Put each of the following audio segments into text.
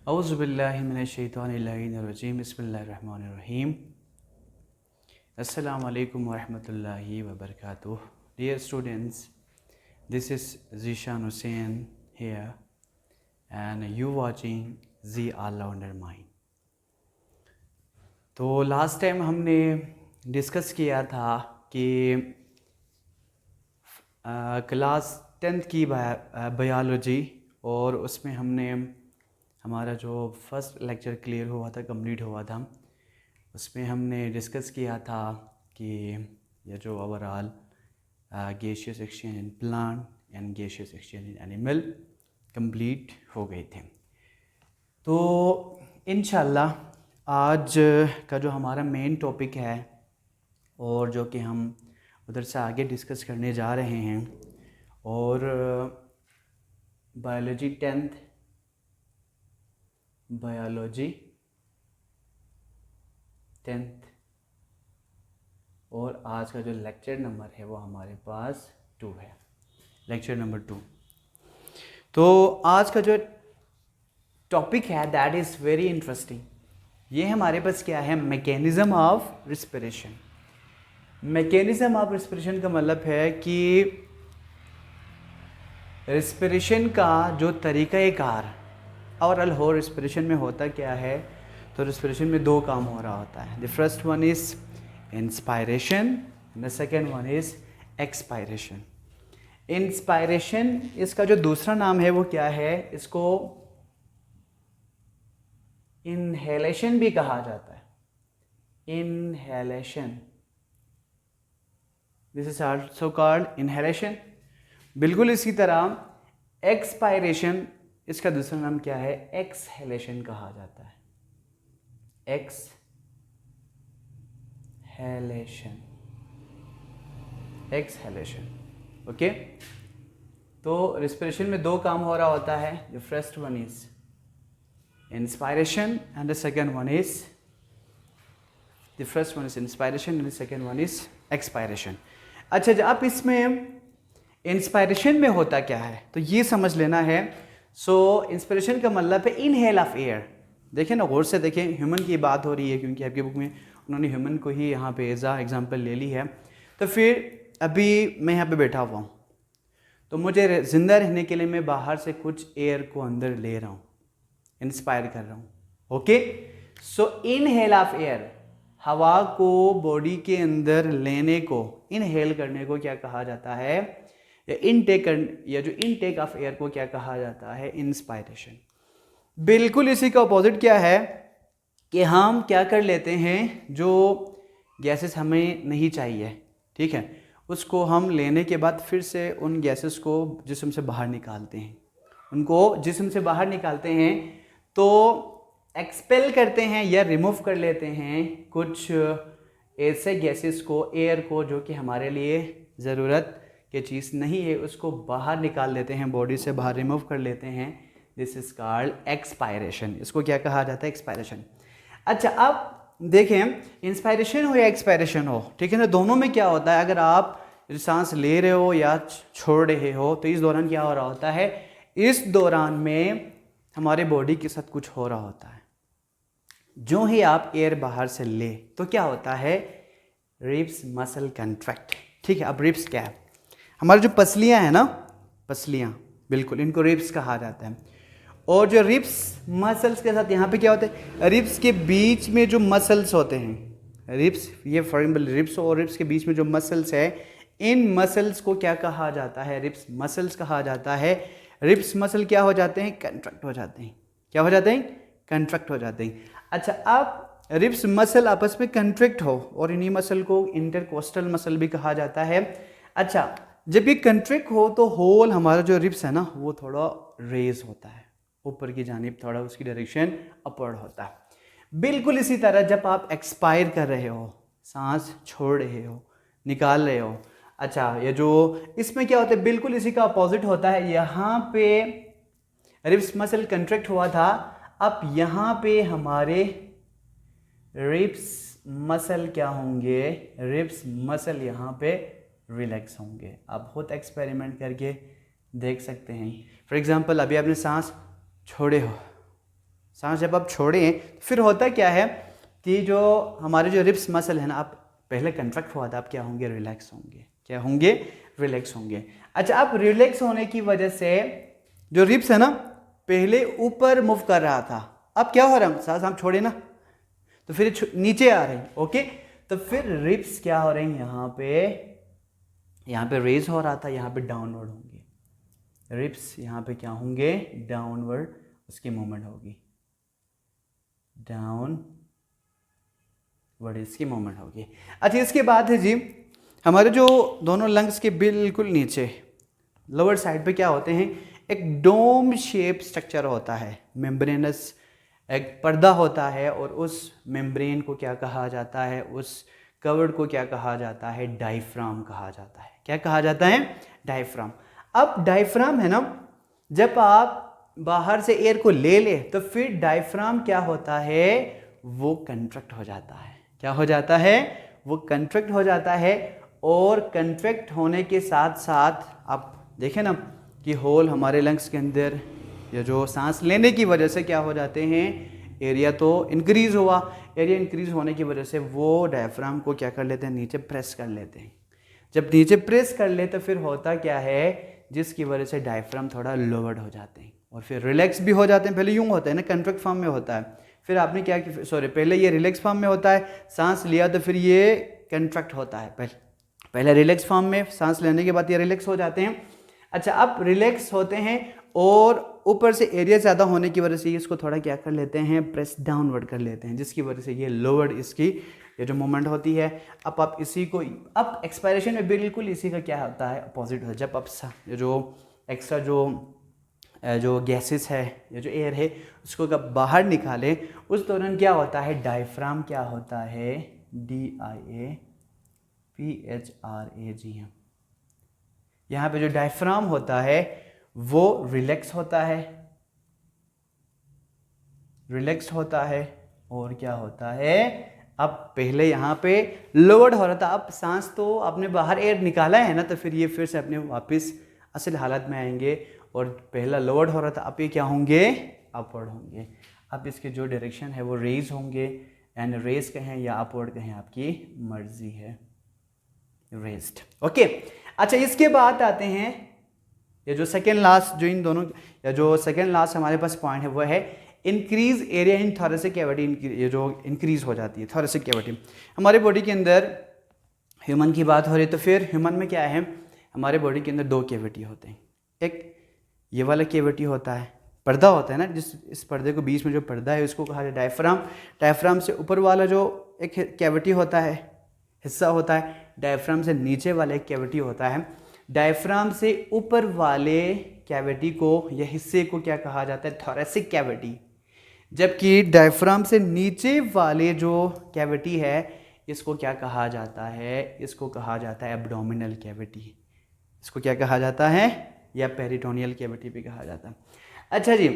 औज़ुबिल्लाहिमिनश्शैतानिर्रजीम बिस्मिल्लाहिर्रहमानिर्रहीम। अस्सलामु अलैकुम वरहमतुल्लाहि वबरकातुह। Dear students, this is Zishan Hussain here and you watching Z All-Rounder Mind। तो लास्ट टाइम हमने डिस्कस किया था कि क्लास 10th की बायोलॉजी, और उसमें हमने हमारा जो फर्स्ट लेक्चर क्लियर हुआ था, कंप्लीट हुआ था, उसमें हमने डिस्कस किया था कि ये जो overall gaseous exchange in plant and gaseous exchange in animal complete हो गए थे। तो इंशाल्लाह आज का जो हमारा मेन टॉपिक है और जो कि हम उधर से आगे डिस्कस करने जा रहे हैं, और बायोलॉजी 10th और आज का जो लेक्चर नंबर है वो हमारे पास 2 है, लेक्चर नंबर 2। तो आज का जो टॉपिक है दैट इज़ वेरी इंटरेस्टिंग। ये हमारे पास क्या है, mechanism of respiration. Mechanism of respiration का मतलब है कि रिस्पिरेशन का जो तरीक़ाकार ओवरऑल हो, रिस्पिरेशन में होता क्या है। तो रिस्पिरेशन में 2 काम हो रहा होता है। The first one is inspiration and the second one is expiration. Inspiration, इसका जो दूसरा नाम है वो क्या है, इसको इनहेलेशन भी कहा जाता है। Inhalation, this is also called inhalation. बिल्कुल इसी तरह एक्सपायरेशन, इसका दूसरा नाम क्या है, एक्सहेलेशन कहा जाता है। Exhalation, exhalation, okay. तो रिस्पिरेशन में 2 काम हो रहा होता है। The first one is inspiration and the second one is inspiration and the second one is expiration. अच्छा, जब आप इसमें इंस्पायरेशन में होता क्या है तो ये समझ लेना है। सो इंस्पिरेशन का मतलब है इनहेल ऑफ एयर। देखें ना, गौर से देखें, ह्यूमन की बात हो रही है क्योंकि आपकी बुक में उन्होंने ह्यूमन को ही यहाँ पे एज आ एग्जाम्पल ले ली है। तो फिर अभी मैं यहाँ पे बैठा हुआ हूँ, तो मुझे ज़िंदा रहने के लिए मैं बाहर से कुछ एयर को अंदर ले रहा हूँ, इंस्पायर कर रहा हूँ, okay. So inhale of air, हवा को बॉडी के अंदर लेने को, इनहेल करने को क्या कहा जाता है, या जो इनटेक ऑफ एयर को क्या कहा जाता है, इंस्पायरेशन। बिल्कुल इसी का अपोजिट क्या है कि हम क्या कर लेते हैं, जो गैसेस हमें नहीं चाहिए, ठीक है, उसको हम लेने के बाद फिर से उन गैसेस को जिस्म से बाहर निकालते हैं। उनको जिस्म से बाहर निकालते हैं तो एक्सपेल करते हैं या रिमूव कर लेते हैं कुछ ऐसे गैसेस को, एयर को, जो कि हमारे लिए ज़रूरत की चीज़ नहीं है, उसको बाहर निकाल लेते हैं, बॉडी से बाहर रिमूव कर लेते हैं। This is called expiration. इसको क्या कहा जाता है, एक्सपायरेशन। अच्छा, अब देखें, इंस्पायरेशन हो या एक्सपायरेशन हो, ठीक है ना, दोनों में क्या होता है, अगर आप सांस ले रहे हो या छोड़ रहे हो तो इस दौरान क्या हो रहा होता है, इस दौरान में हमारे बॉडी के साथ कुछ हो रहा होता है। जो ही आप एयर बाहर से ले तो क्या होता है, रिब्स मसल कंट्रैक्ट, ठीक है। अब रिब्स क्या है, हमारी जो पसलियाँ हैं ना, पसलियाँ, बिल्कुल इनको रिब्स कहा जाता है। और जो रिब्स मसल्स के साथ यहाँ पे क्या होता है, रिब्स के बीच में जो मसल्स होते हैं, रिब्स, ये फॉर एग्जाम्पल रिब्स और रिब्स के बीच में जो मसल्स है, इन मसल्स को क्या कहा जाता है, रिब्स मसल्स कहा जाता है। रिब्स मसल क्या हो जाते हैं, कंट्रैक्ट हो जाते हैं। क्या हो जाते हैं, कंट्रैक्ट हो जाते हैं। अच्छा, अब रिब्स मसल आपस में कंट्रैक्ट हो, और इन्हीं मसल को इंटरकोस्टल मसल भी कहा जाता है। अच्छा, जब ये कंट्रैक्ट हो तो होल हमारा जो रिब्स है ना वो थोड़ा रेज होता है, ऊपर की जानिब थोड़ा उसकी डायरेक्शन अपवर्ड होता है। बिल्कुल इसी तरह जब आप एक्सपायर कर रहे हो, सांस छोड़ रहे हो, निकाल रहे हो, अच्छा, ये जो इसमें क्या होता है, बिल्कुल इसी का अपोजिट होता है। यहाँ पे रिब्स मसल कंट्रैक्ट हुआ था, अब यहाँ पे हमारे रिब्स मसल क्या होंगे, रिब्स मसल यहाँ पे रिलैक्स होंगे। आप खुद एक्सपेरिमेंट करके देख सकते हैं। फॉर एग्जांपल, अभी आपने सांस छोड़े हो, सांस जब आप छोड़ें फिर होता क्या है कि जो हमारे जो रिब्स मसल है ना, आप पहले कंट्रैक्ट हुआ था, आप क्या होंगे, रिलैक्स होंगे, क्या होंगे, रिलैक्स होंगे। अच्छा, आप रिलैक्स होने की वजह से जो रिब्स है ना पहले ऊपर मूव कर रहा था, अब क्या हो रहा है, सांस हम छोड़े ना तो फिर नीचे आ रही, ओके। तो फिर रिब्स क्या हो रही हैं, यहाँ पे रेज हो रहा था, यहाँ पे डाउनवर्ड होंगे रिब्स, यहाँ पे क्या होंगे, डाउनवर्ड, उसकी मूवमेंट होगी, डाउनवर्ड इसकी मूवमेंट होगी। अच्छा, इसके बाद है जी हमारे जो दोनों लंग्स के बिल्कुल नीचे लोअर साइड पे क्या होते हैं, एक डोम शेप स्ट्रक्चर होता है, मेम्ब्रेनस एक पर्दा होता है, और उस मेम्ब्रेन को क्या कहा जाता है, उस कवर्ड को क्या कहा जाता है, डायफ्राम कहा जाता है। क्या कहा जाता है, डायफ्राम। अब डायफ्राम है ना, जब आप बाहर से एयर को ले ले तो फिर डायफ्राम क्या होता है, वो कंट्रैक्ट हो जाता है। क्या हो जाता है, वो कंट्रैक्ट हो जाता है, और कंट्रैक्ट होने के साथ साथ आप देखें ना कि होल हमारे लंग्स के अंदर ये जो सांस लेने की वजह से क्या हो जाते हैं, एरिया तो इंक्रीज हुआ, एरिया इंक्रीज होने की वजह से वो डायफ्राम को क्या कर लेते हैं, नीचे प्रेस कर लेते हैं। जब नीचे प्रेस कर ले तो फिर होता क्या है, जिसकी वजह से डायफ्राम थोड़ा लोवर्ड हो जाते हैं और फिर रिलैक्स भी हो जाते हैं। पहले यूं होता है ना, कंट्रैक्ट फॉर्म में होता है, फिर आपने क्या सॉरी पहले ये रिलैक्स फॉर्म में होता है, सांस लिया तो फिर ये कंट्रैक्ट होता है, पहले रिलैक्स फॉर्म में, सांस लेने के बाद ये रिलैक्स हो जाते हैं। अच्छा, अब रिलैक्स होते हैं और ऊपर से एरिया ज़्यादा होने की वजह से इसको थोड़ा क्या कर लेते हैं, प्रेस डाउनवर्ड कर लेते हैं, जिसकी वजह से ये लोवर्ड इसकी ये जो मूवमेंट होती है। अब आप इसी को, अब एक्सपायरेशन में बिल्कुल इसी का क्या होता है, अपोजिट होता है। जब आप जो एक्स्ट्रा जो गैसेस है, ये जो एयर है, उसको जब बाहर निकालें उस दौरान क्या होता है, डायफ्राम क्या होता है, DIAPHRAGM, यहाँ पे जो डायफ्राम होता है वो रिलैक्स होता है, रिलैक्स होता है, और क्या होता है, अब पहले यहाँ पे लोवर्ड हो रहा था, अब सांस तो आपने बाहर एयर निकाला है ना, तो फिर ये फिर से अपने वापस असल हालत में आएंगे, और पहला लोवर्ड हो रहा था, अब ये क्या होंगे, अपवर्ड होंगे। अब इसके जो डायरेक्शन है वो रेज होंगे, एंड रेज कहें या अपवर्ड कहें आपकी मर्जी है, रेस्ड, ओके। अच्छा, इसके बाद आते हैं ये जो सेकेंड लास्ट, जो इन दोनों या जो सेकेंड लास्ट हमारे पास पॉइंट है वो है increase area in thoracic cavity. ये जो इंक्रीज हो जाती है थोरेसिक कैविटी हमारे बॉडी के अंदर, ह्यूमन की बात हो रही तो फिर ह्यूमन में क्या है, हमारे बॉडी के अंदर दो कैविटी होते हैं। एक ये वाला कैविटी होता है, पर्दा होता है ना, इस पर्दे को बीच में जो पर्दा है उसको कहा जाए डायफ्राम। डायफ्राम से ऊपर वाला जो एक कैविटी होता है, हिस्सा होता है, डायफ्राम से नीचे वाला एक कैविटी होता है। डायफ्राम से ऊपर वाले कैविटी को या हिस्से को क्या कहा जाता है, थोरेसिक कैविटी। जबकि डायफ्राम से नीचे वाले जो कैविटी है इसको क्या कहा जाता है, इसको कहा जाता है एब्डोमिनल कैविटी। इसको क्या कहा जाता है, या पेरिटोनियल कैविटी भी कहा जाता है। अच्छा जी,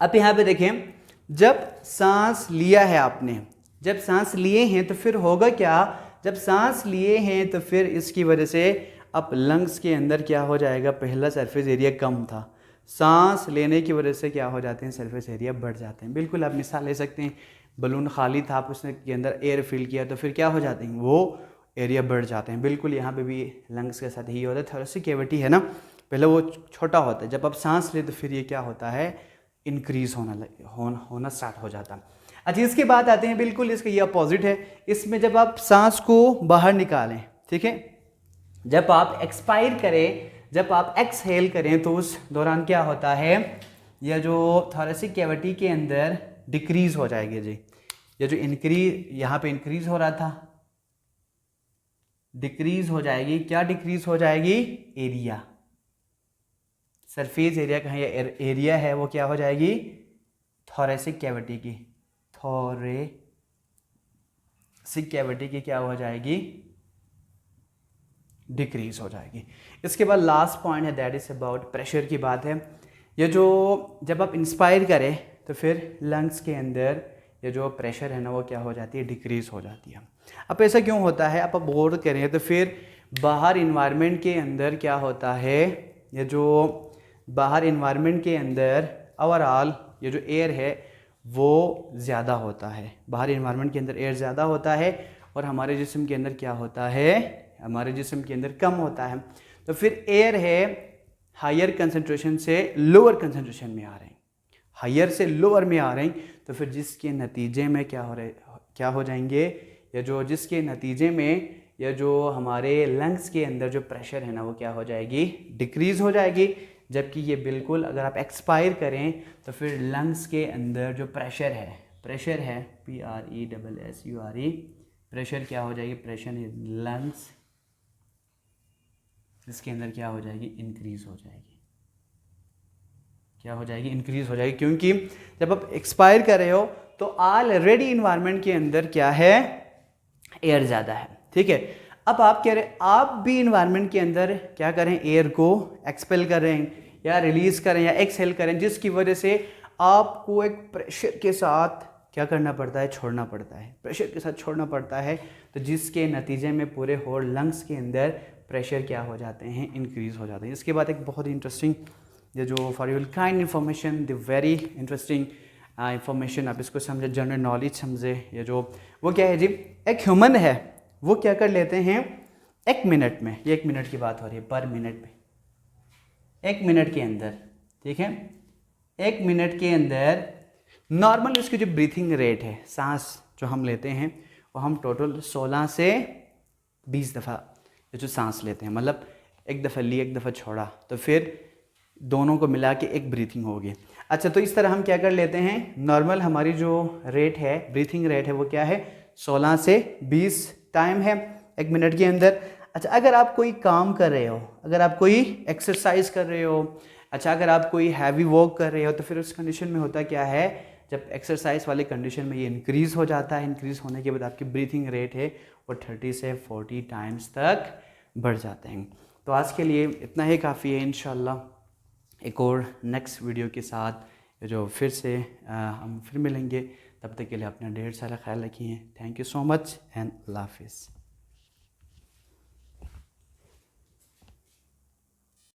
अब यहाँ पे देखें, जब सांस लिया है आपने, जब सांस लिए हैं तो फिर होगा क्या, जब सांस लिए हैं तो फिर इसकी वजह से अब लंग्स के अंदर क्या हो जाएगा, पहला सरफेस एरिया कम था, सांस लेने की वजह से क्या हो जाते हैं, सरफेस एरिया बढ़ जाते हैं। बिल्कुल आप मिसाल ले सकते हैं, बलून खाली था, आप उसने के अंदर एयर फिल किया तो फिर क्या हो जाते हैं, वो एरिया बढ़ जाते हैं। बिल्कुल यहाँ पे भी लंग्स के साथ ही होता है। थोरेसिक कैविटी है ना, पहले वो छोटा होता है, जब आप सांस ले तो फिर ये क्या होता है, इंक्रीज होना स्टार्ट हो जाता है। अच्छा, इसके बाद आते हैं, बिल्कुल इसका ये अपोजिट है। इसमें जब आप सांस को बाहर निकालें, ठीक है, जब आप एक्सपायर करें, जब आप एक्सहेल करें तो उस दौरान क्या होता है, यह जो थोरेसिक कैविटी के अंदर डिक्रीज हो जाएगी जी। ये जो इंक्रीज यहाँ पे इंक्रीज हो रहा था, डिक्रीज हो जाएगी। क्या डिक्रीज हो जाएगी, एरिया, सरफेस एरिया कहें या एरिया है वो क्या हो जाएगी, थोरेसिक कैविटी की, थोरेसिक कैविटी की क्या हो जाएगी, डिक्रीज हो जाएगी। इसके बाद लास्ट पॉइंट है, दैट इज अबाउट प्रेशर की बात है। ये जो जब आप इंस्पायर करें तो फिर लंग्स के अंदर ये जो प्रेशर है ना वो क्या हो जाती है, डिक्रीज हो जाती है। अब ऐसा क्यों होता है, आप गौर करें तो फिर बाहर इन्वायरमेंट के अंदर क्या होता है, ये जो बाहर इन्वायरमेंट के अंदर ओवरऑल ये जो एयर है वो ज़्यादा होता है, बाहरी इन्वायरमेंट के अंदर एयर ज़्यादा होता है और हमारे जिस्म के अंदर क्या होता है, हमारे जिस्म के अंदर कम होता है। तो फिर एयर है हायर कंसंट्रेशन से लोअर कंसंट्रेशन में आ रहे हैं, हायर से लोअर में आ रहे हैं, तो फिर जिसके नतीजे में क्या हो जाएंगे, या जो जिसके नतीजे में या जो हमारे लंग्स के अंदर जो प्रेशर है ना वो क्या हो जाएगी, डिक्रीज़ हो जाएगी। जबकि ये बिल्कुल अगर आप एक्सपायर करें तो फिर लंग्स के अंदर जो प्रेशर है PRESSURE, प्रेशर क्या हो जाएगी, प्रेशर इन लंग्स, इसके अंदर क्या हो जाएगी, इंक्रीज़ हो जाएगी। क्या हो जाएगी, इंक्रीज़ हो जाएगी, क्योंकि जब आप एक्सपायर कर रहे हो तो ऑलरेडी इन्वायरमेंट के अंदर क्या है, एयर ज़्यादा है। ठीक है, अब आप कह रहे हैं आप भी इन्वायरमेंट के अंदर क्या करें, एयर को एक्सपेल करें या रिलीज़ करें या एक्सहेल करें, जिसकी वजह से आपको एक प्रेशर के साथ क्या करना पड़ता है, छोड़ना पड़ता है, प्रेशर के साथ छोड़ना पड़ता है। तो जिसके नतीजे में पूरे होल लंग्स के अंदर प्रेशर क्या हो जाते हैं, इंक्रीज़ हो जाते हैं। इसके बाद एक बहुत ही इंटरेस्टिंग, ये जो for your kind information, the very interesting information, आप इसको समझे, जनरल नॉलेज समझे। ये जो वो क्या है जी, एक ह्यूमन है, वो क्या कर लेते हैं 1 मिनट में, ये 1 मिनट की बात हो रही है, पर मिनट में, 1 मिनट के अंदर, ठीक है, 1 मिनट के अंदर नॉर्मल उसकी जो ब्रीथिंग रेट है, सांस जो हम लेते हैं वो हम टोटल 16 से 20 दफ़ा ये जो सांस लेते हैं, मतलब एक दफ़ा ली एक दफ़ा छोड़ा, तो फिर दोनों को मिला के एक ब्रीथिंग होगी। अच्छा, तो इस तरह हम क्या कर लेते हैं, नॉर्मल हमारी जो रेट है, ब्रीथिंग रेट है, वो क्या है 16 से 20 टाइम है 1 मिनट के अंदर। अच्छा, अगर आप कोई काम कर रहे हो, अगर आप कोई एक्सरसाइज कर रहे हो, अच्छा अगर आप कोई हैवी वर्क कर रहे हो, तो फिर उस कंडीशन में होता क्या है, जब एक्सरसाइज वाले कंडीशन में ये इंक्रीज़ हो जाता है, इंक्रीज़ होने के बाद आपकी ब्रीथिंग रेट है वो 30 से 40 टाइम्स तक बढ़ जाते हैं। तो आज के लिए इतना ही काफ़ी है। इंशाल्लाह एक और नेक्स्ट वीडियो के साथ जो फिर से हम फिर मिलेंगे। तब तक के लिए अपना ढेर सारा ख्याल रखिए। Thank you so much and अल्लाह हाफिज़।